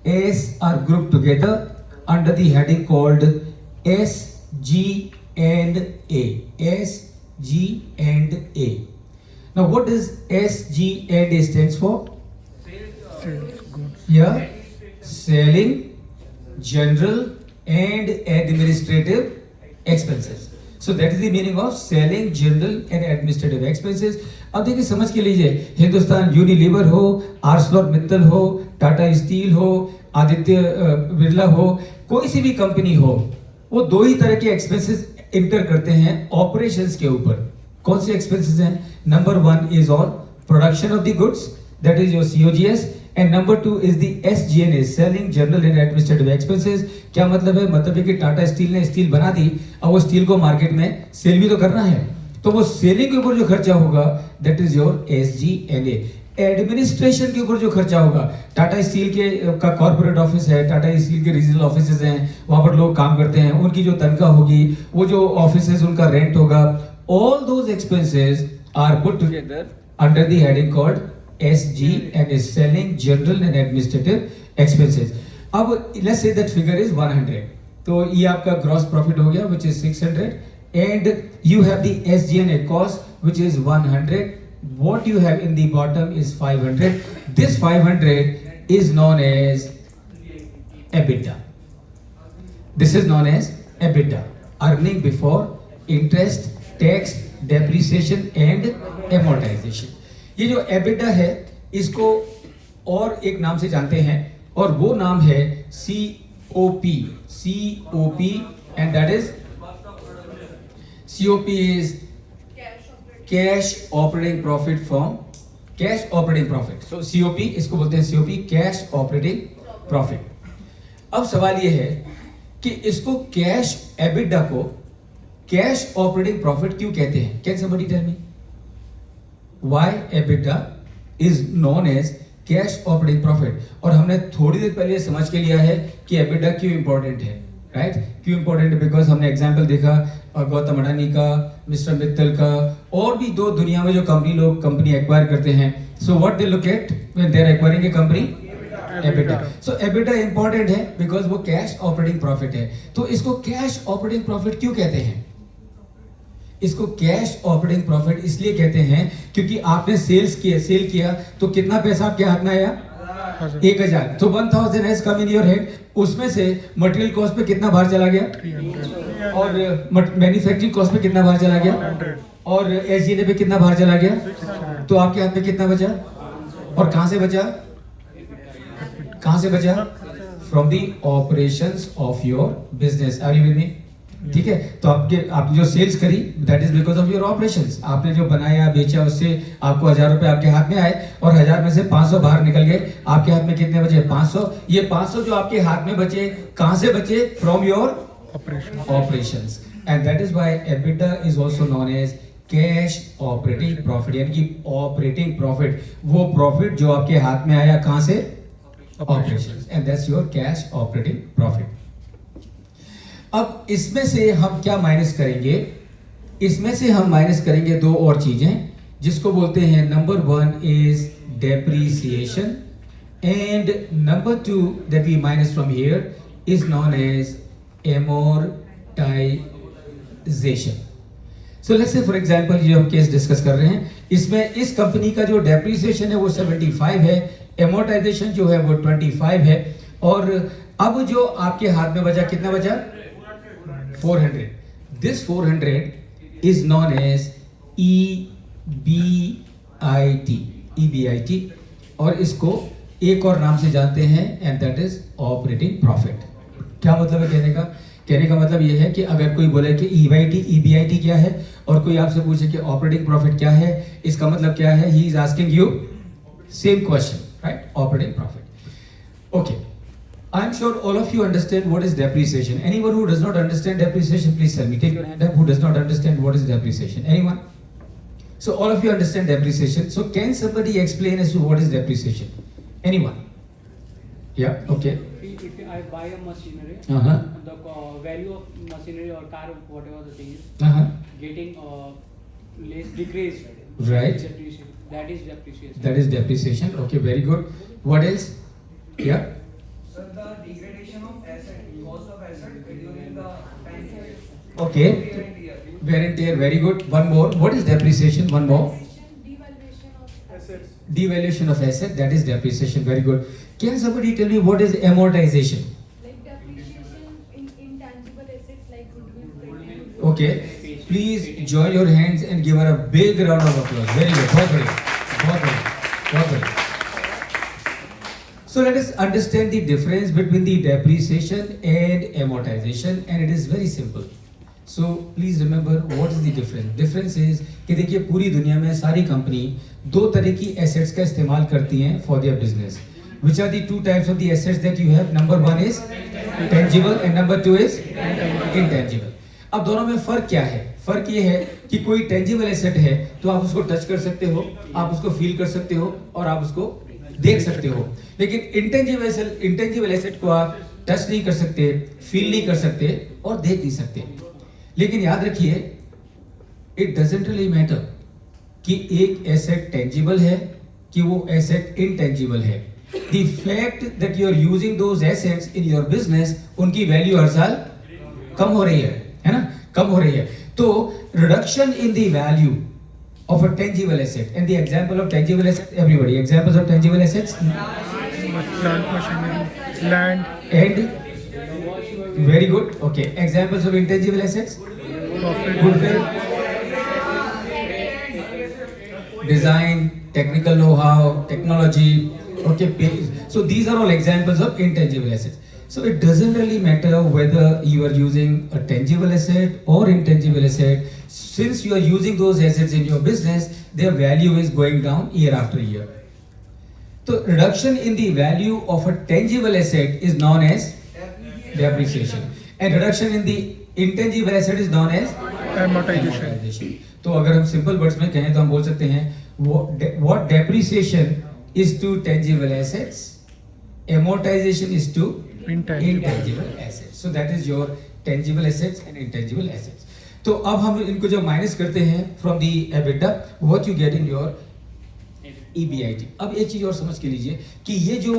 S are grouped together under the heading called S, G and A. S, G and A. Now what does S, G and A stands for? Yeah, selling, general and administrative expenses. So that is the meaning of selling, general and administrative expenses. अब देखिए समझ के लीजिए, Hindustan Unilever हो, आर्सलॉर मित्तल हो, Tata steel हो, आदित्य बिरला हो, कोई सी भी कंपनी हो, वो दो ही तरह के एक्सपेंसेस इंकर करते हैं ऑपरेशंस के ऊपर. कौन से एक्सपेंसेस हैं? Number 1 is on production of the goods, that is your COGS, and number 2 is the SG&A, selling, general and administrative expenses. क्या मतलब है? मतलब है कि टाटा स्टील ने स्टील बना दी, अब वो स्टील को मार्केट में सेल भी तो करना है, तो वो सेलिंग के ऊपर जो खर्चा होगा that is your SG&A. Administration के ऊपर जो खर्चा होगा, टाटा स्टील के का कॉर्पोरेट ऑफिस है, टाटा स्टील के रीजनल ऑफिसेज हैं, वहां पर लोग काम करते हैं, उनकी जो तनख्वाह होगी, वो जो ऑफिसेज उनका रेंट होगा, all those expenses are put together under the heading called SG&A, selling, general and administrative expenses. अब let's say that figure is 100. तो ये आपका gross profit हो गया which is 600 and you have the SG&A cost which is 100. What you have in the bottom is 500. This 500 is known as EBITDA. This is known as EBITDA, earning before interest, tax, depreciation and amortization. ये जो EBITDA है इसको और एक नाम से जानते हैं और वो नाम है COP and that is COP is cash operating profit from cash operating profit. So COP इसको बोलते हैं COP, cash operating profit. अब सवाल ये है कि इसको कैश EBITDA को कैश ऑपरेटिंग प्रॉफिट क्यों कहते हैं? Can somebody tell me? Why EBITDA is known as cash operating profit? और हमने थोड़ी देर पहले समझ के लिया है कि EBITDA क्यों इंपॉर्टेंट है, राइट? क्यों इंपॉर्टेंट है? बिकॉज हमने एग्जांपल देखा गौतम अडानी का, मिस्टर मित्तल का, और भी दो दुनिया में जो कंपनी एक्वायर करते हैं. So what they look at when they are acquiring a company? EBITDA. सो EBITDA इंपॉर्टेंट है बिकॉज वो कैश ऑपरेटिंग प्रॉफिट है. तो इसको कैश ऑपरेटिंग प्रॉफिट क्यों कहते हैं? इसको कैश ऑपरेटिंग प्रॉफिट इसलिए कहते हैं क्योंकि आपने सेल किया तो कितना पैसा आपके हाथ में आया? 1000. तो 1000 has come in your head. उसमें से मटेरियल कॉस्ट पे कितना बाहर चला गया? 300. और मैन्युफैक्चरिंग कॉस्ट पे कितना बाहर चला गया? 100. और SG&A पे कितना बाहर चला गया? 600. तो आपके हाथ में कितना बचा? और कहां से बचा? कहां से बचा? From the operations of your business. Are you with me? ठीक है. तो आपने जो सेल्स करी that is because of your operations. आपने जो बनाया बेचा उससे आपको 1000 रुपए आपके हाथ में आए और 1000 में से 500 बाहर निकल गए. आपके हाथ में कितने बचे? 500. ये 500 जो आपके हाथ में बचे कहां से बचे? From your operations. And that is why EBITDA is also known as cash operating profit. यानी कि ऑपरेटिंग प्रॉफिट, वो प्रॉफिट जो आपके हाथ में आया कहां से? Operations. And that's your cash operating profit. अब इसमें से हम क्या माइनस करेंगे? इसमें से हम माइनस करेंगे दो और चीजें जिसको बोलते हैं number 1 is depreciation and number 2 that we minus from here is known as amortization. So let's say for example ये हम केस डिस्कस कर रहे हैं. इसमें इस कंपनी का जो डेप्रीसिएशन है वो 75 है, एमोर्टाइजेशन जो है वो 25 है और अब जो आपके हाथ में बचा कितना बचा? 400. This 400 is known as EBIT और इसको एक और नाम से जानते हैं and that is operating profit. क्या मतलब है कहने का? कहने का मतलब ये है कि अगर कोई बोले कि EBIT क्या है और कोई आपसे पूछे कि ऑपरेटिंग प्रॉफिट क्या है, इसका मतलब क्या है? He is asking you same question, right? Operating profit. Okay. I'm sure all of you understand what is depreciation. Anyone who does not understand depreciation, please tell me. Take your hand up. Who does not understand what is depreciation? Anyone? So all of you understand depreciation. So can somebody explain as to what is depreciation? Anyone? Yeah. Okay. If I buy a machinery, Uh-huh. the value of machinery or car, whatever the thing is, Uh-huh. getting less decreased. Right. That is depreciation. That is depreciation. Okay. Very good. What else? Yeah. Okay. Wear and tear, very good. One more. What is depreciation? One more. Devaluation of asset, that is depreciation, very good. Can somebody tell me what is amortization? Like depreciation in intangible assets like goodwill, credit. Okay, please join your hands and give her a big round of applause. Very good, बहुत बढ़िया, बहुत बढ़िया, बहुत बढ़िया. So let us understand the difference between the depreciation and amortization, and it is very simple. So please remember what is the difference. Difference is कि देखिए पूरी दुनिया में सारी कंपनी दो तरह की assets का इस्तेमाल करती हैं for their business. Which are the two types of the assets that you have? Number one is tangible and number two is intangible. अब दोनों में फर्क क्या है? फर्क ये है कि कोई टेंजिबल एसेट है तो आप उसको टच कर सकते हो, आप उसको फील कर सकते हो और आप उसको देख सकते हो. लेकिन इंटेंजिबल एसेट को आप टच नहीं कर सकते, फील नहीं कर सकते और देख नहीं सकते. लेकिन याद रखिए, इट डजंट रियली मैटर कि एक एसेट टेंजिबल है कि वो एसेट इनटेंजिबल है. The fact that you are using those assets in your business, उनकी वैल्यू हर साल कम हो रही है ना, कम हो रही है. तो reduction in the value of a tangible asset, and the example of tangible assets, everybody, examples of tangible assets, Plant, machinery, land, and very good. Okay, examples of intangible assets, profit, goodwill, design, technical know-how, technology. Okay, so these are all examples of intangible assets. So it doesn't really matter whether you are using a tangible asset or intangible asset. Since you are using those assets in your business, their value is going down year after year. So reduction in the value of a tangible asset is known as depreciation, and reduction in the intangible asset is known as amortization. तो अगर हम simple words में कहें तो हम बोल सकते हैं what depreciation is to tangible assets, amortization is to intangible assets. So that is your tangible assets and intangible assets. तो अब हम इनको जब माइनस करते हैं from the EBITDA, what you get in your EBIT. अब एक चीज और समझ के लीजिए कि ये जो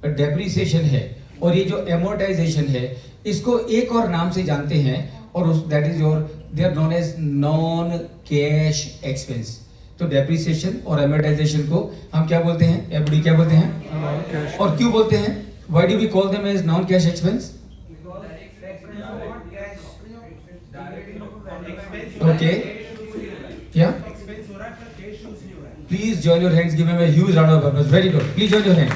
डेप्रिसिएशन है और ये जो amortization है, इसको एक और नाम से जानते हैं और that is your, they are known as non cash expense. तो डेप्रिसिएशन और amortization को हम क्या बोलते हैं? एफडी क्या बोलते हैं? और क्यों बोलते हैं? Why do we call them as non-cash expense? Okay. Yeah. Please join your hands. Give them a huge round of applause. Very good. Please join your hands.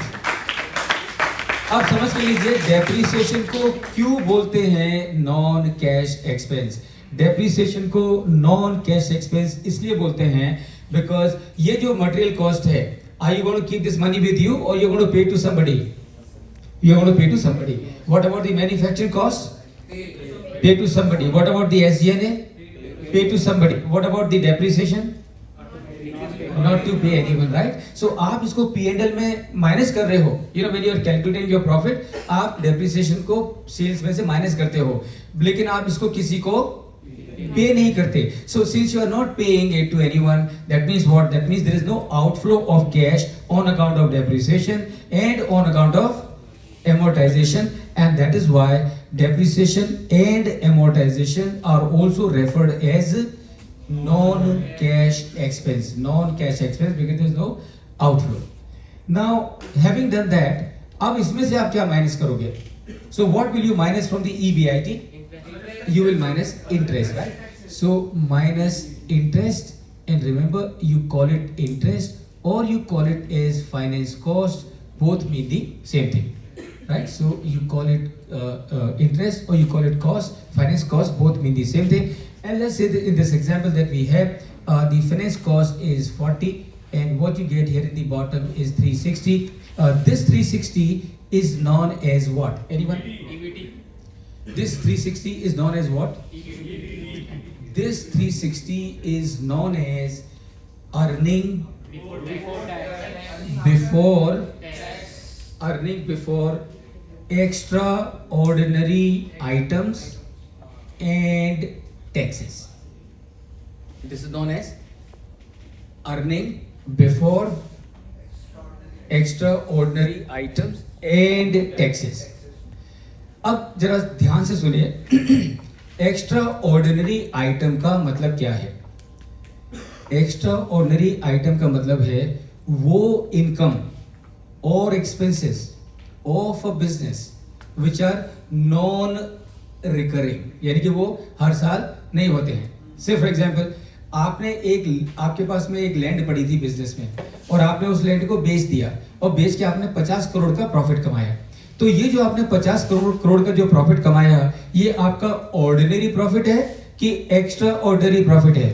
आप समझ के लीजिए डेप्रिसिएशन को क्यों बोलते हैं नॉन कैश एक्सपेंस. डेप्रिसिएशन को non cash expense इसलिए बोलते हैं बिकॉज ये जो मटेरियल कॉस्ट है, are you going to keep this money with you और you are going to pay to somebody? You are going to pay to somebody. What about the manufacturing cost? Pay to somebody. What about the SG&A? Pay to somebody. What about the depreciation? Not to pay anyone, right? So आप इसको P&L में minus कर रहे हो. You know when you are calculating your profit, आप depreciation को sales में से माइनस करते हो, लेकिन आप इसको किसी को पे नहीं करते. So since you are not paying it to anyone, that means what? That means there is no outflow of cash on account of depreciation and on account of amortization, and that is why depreciation and amortization are also referred as non-cash expense. Non-cash expense because there is no outflow. Now, having done that, अब इसमें से आप क्या minus करोगे? So what will you minus from the EBIT? You will minus interest, right? So minus interest, and remember you call it interest or you call it as finance cost. Both mean the same thing. Right, so you call it interest or you call it cost, finance cost, both mean the same thing. And let's say that in this example that we have, the finance cost is 40 and what you get here in the bottom is 360. This 360 is known as what? Anyone? EBT. This 360 is known as what? This 360 is known as earning Before tax. before Tax. earning before extraordinary items and taxes. This is known as earning before extraordinary items and taxes. अब जरा ध्यान से सुनिए. Extra ordinary item का मतलब क्या है? Extra ordinary item का मतलब है वो इनकम और expenses of a business which are non recurring, यानी कि वो हर साल नहीं होते हैं। से फॉर एग्जांपल आपके पास में एक लैंड पड़ी थी बिजनेस में और आपने उस लैंड को बेच दिया और बेच के आपने 50 करोड़ का प्रॉफिट कमाया। तो ये जो आपने 50 करोड़ का जो प्रॉफिट कमाया, ये आपका ऑर्डिनरी प्रॉफिट है कि एक्स्ट्रा ऑर्डिनरी प्रॉफिट है?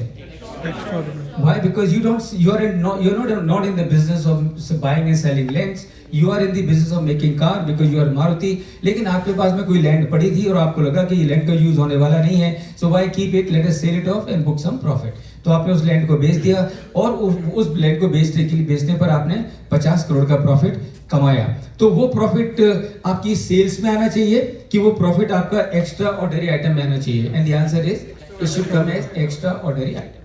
Why? Because you're not in the business of buying and selling lands. You are in the business of making car because you are Maruti. लेकिन आपके पास में कोई लैंड पड़ी थी और आपको लगा कि ये लैंड का यूज होने वाला नहीं है, so why keep it? Let us sell it off and book some profit. तो आपने उस लैंड को बेच दिया और उस लैंड को बेचने पर आपने 50 करोड़ का प्रॉफिट कमाया। तो वो प्रॉफिट आपकी सेल्स में आना चाहिए कि वो प्रॉफिट आपका एक्स्ट्रा ऑर्डिनरी आइटम में आना चाहिए? And the answer is it should come as extra ordinary item.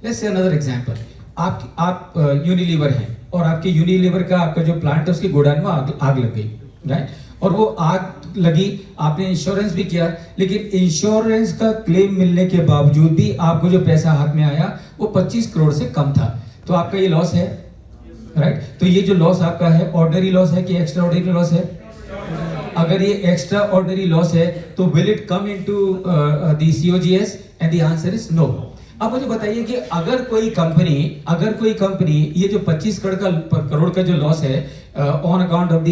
Let's say another example, आप यूनिलीवर हैं और आपके यूनिलीवर का आपका जो प्लांट है उसके गोडाउन में आग लग गई, राइट? और वो आग लगी, आपने इंश्योरेंस भी किया, लेकिन इंश्योरेंस का क्लेम मिलने के बावजूद भी आपको जो पैसा हाथ में आया वो 25 करोड़ से कम था। तो आपका ये लॉस है, राइट? तो ये जो लॉस आपका है ऑर्डिनरी लॉस है कि एक्स्ट्रा ऑर्डिनरी लॉस है? अगर ये एक्स्ट्रा ऑर्डिनरी लॉस है तो will it come into the COGS? And the answer is no. अब मुझे बताइए कि अगर कोई कंपनी ये जो 25 करोड़ का जो लॉस है on account of the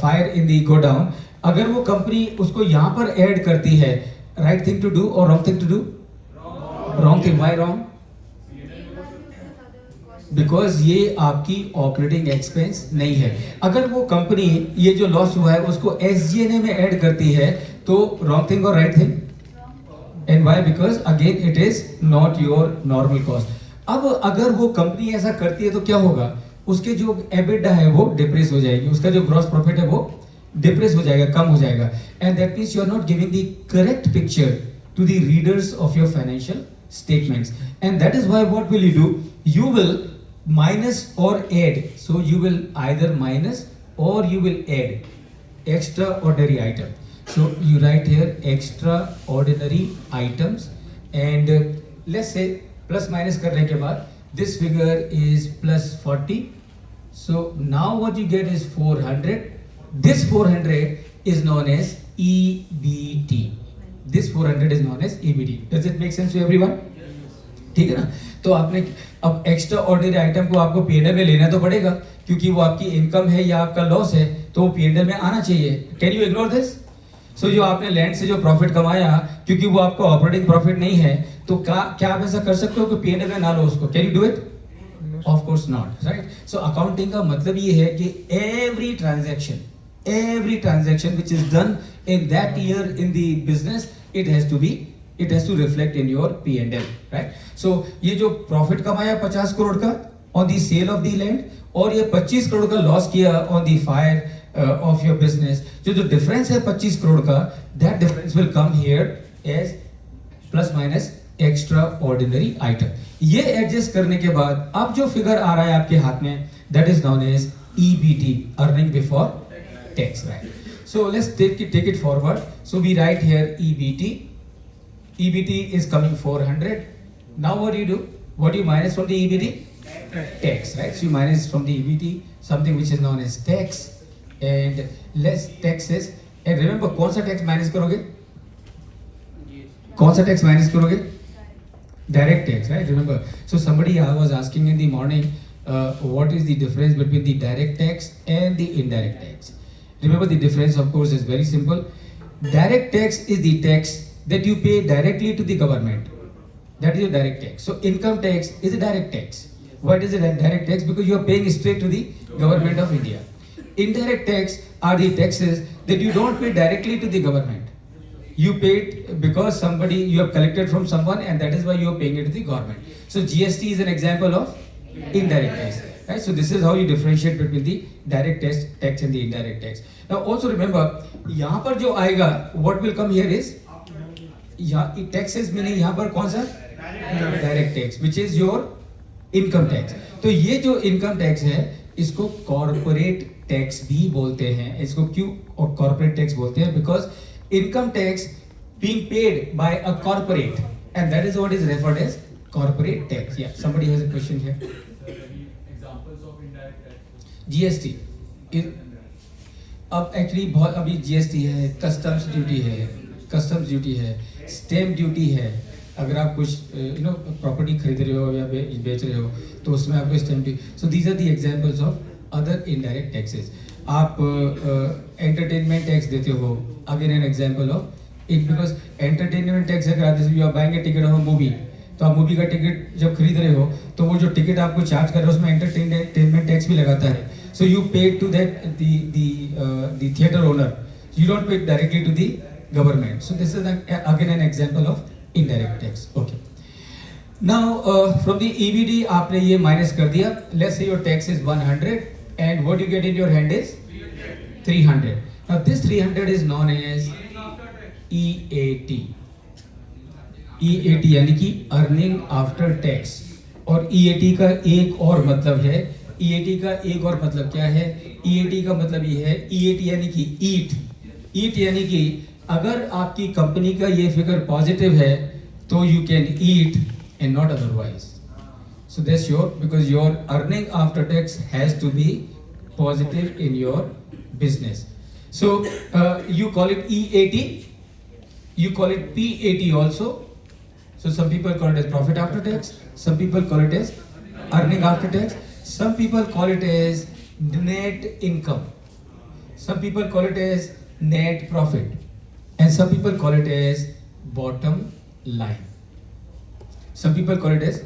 fire in the godown, अगर वो कंपनी उसको यहां पर ऐड करती है, राइट थिंग टू डू और wrong thing to do? Wrong thing. Why wrong? Because ये आपकी ऑपरेटिंग एक्सपेंस नहीं है। अगर वो कंपनी ये जो लॉस हुआ है उसको SG&A में ऐड करती है तो रॉन्ग थिंग और right thing? And why? Because again it is not your normal cost. अब अगर वो कंपनी ऐसा करती है तो क्या होगा? उसके जो EBITDA है वो डिप्रेस हो जाएगी, उसका जो ग्रॉस प्रॉफिट है वो डिप्रेस हो जाएगा, कम हो जाएगा। And that means you are not giving the correct picture to the readers of your financial statements. And that is why what will you do? You will minus or add. So you will either minus or you will add extraordinary item. So you write here extraordinary items, and let's say plus minus करने के बाद this figure is plus 40. So now what you get is 400. This 400 is known as EBT. This 400 is known as EBT. Does it make sense to everyone? ठीक है ना? तो आपने अब extra ordinary item को आपको P&L में लेना तो पड़ेगा, क्योंकि वो आपकी इनकम है या आपका लॉस है, तो वो P&L में आना चाहिए। Can you ignore this? So जो आपने लैंड से जो प्रॉफिट कमाया, क्योंकि वो आपका ऑपरेटिंग प्रॉफिट नहीं है, तो क्या आप ऐसा कर सकते हो कि P&L में ना लो उसको? Can you do it? Of course not, right? So accounting का मतलब ये है कि every transaction which is done in that year in the business, it has to reflect in your P&L, right? So ये जो प्रॉफिट कमाया 50 करोड़ का on the sale of the land, और ये 25 करोड़ का लॉस किया on the fire of your business, जो difference है 25 करोड़ का, that difference will come here as plus minus extraordinary item. ये एडजस्ट करने के बाद अब जो फिगर आ रहा है आपके हाथ में, that is known as EBT, earning before tax, right? So let's take it forward. So we write here EBT. EBT is coming 400. Now what do? What do you minus from the EBT? Tax, right? So you minus from the EBT something which is known as tax, and less taxes. And remember, कौन सा tax minus करोगे? कौन सा tax minus करोगे? Direct tax, right? Remember. So somebody was asking in the morning, what is the difference between the direct tax and the indirect tax? Remember, the difference, of course, is very simple. Direct tax is the tax that you pay directly to the government. That is your direct tax. So income tax is a direct tax. Why is it a direct tax? Because you are paying straight to the government of India. Indirect tax are the taxes that you don't pay directly to the government. You paid because you have collected from someone, and that is why you are paying it to the government. So GST is an example of indirect tax. Right? So this is how you differentiate between the direct tax and the indirect tax. Now also remember, यहाँ पर जो आएगा, what will come here is taxes, meaning यहाँ पर कौन सा? Direct tax, which is your income tax. तो ये जो income tax है, इसको corporate tax भी बोलते हैं. इसको क्यों corporate tax बोलते हैं? Because income tax being paid by a corporate, and that is what is referred as corporate tax. Yeah, somebody has a question here. Examples of indirect tax. GST. अब actually बहुत अभी GST है, customs duty है, stamp duty है. अगर आप कुछ property खरीद रहे हो या बेच रहे हो तो उसमें आपको stamp duty. So these are the examples of other indirect taxes. आप एंटरटेनमेंट टैक्स देते हो, again an example of it, because entertainment tax अगर आप जैसे you are buying a ticket of a movie, तो आप मूवी का टिकट जब खरीद रहे हो तो वो जो टिकट आपको चार्ज कर रहे हो उसमें एंटरटेनमेंट टैक्स भी लगाता है. So you pay to that the theatre owner, you don't pay directly to the government. So this is again an example of indirect tax. Okay, now from the EBT आपने ये minus कर दिया. Let's say your tax is 100 and what you get in your hand is 300. Now this 300 is known as EAT. EAT यानी कि earning after tax. और EAT का एक और मतलब है, EAT का एक और मतलब क्या है? EAT का मतलब ये है, EAT यानी कि ईट यानी कि अगर आपकी कंपनी का ये फिगर पॉजिटिव है तो you can eat and not otherwise. So that's your, because your earning after tax has to be positive in your business. So you call it EAT, you call it PAT also. So some people call it as profit after tax, some people call it as earning after tax, some people call it as net income, some people call it as net profit, and some people call it as bottom line. Some people call it as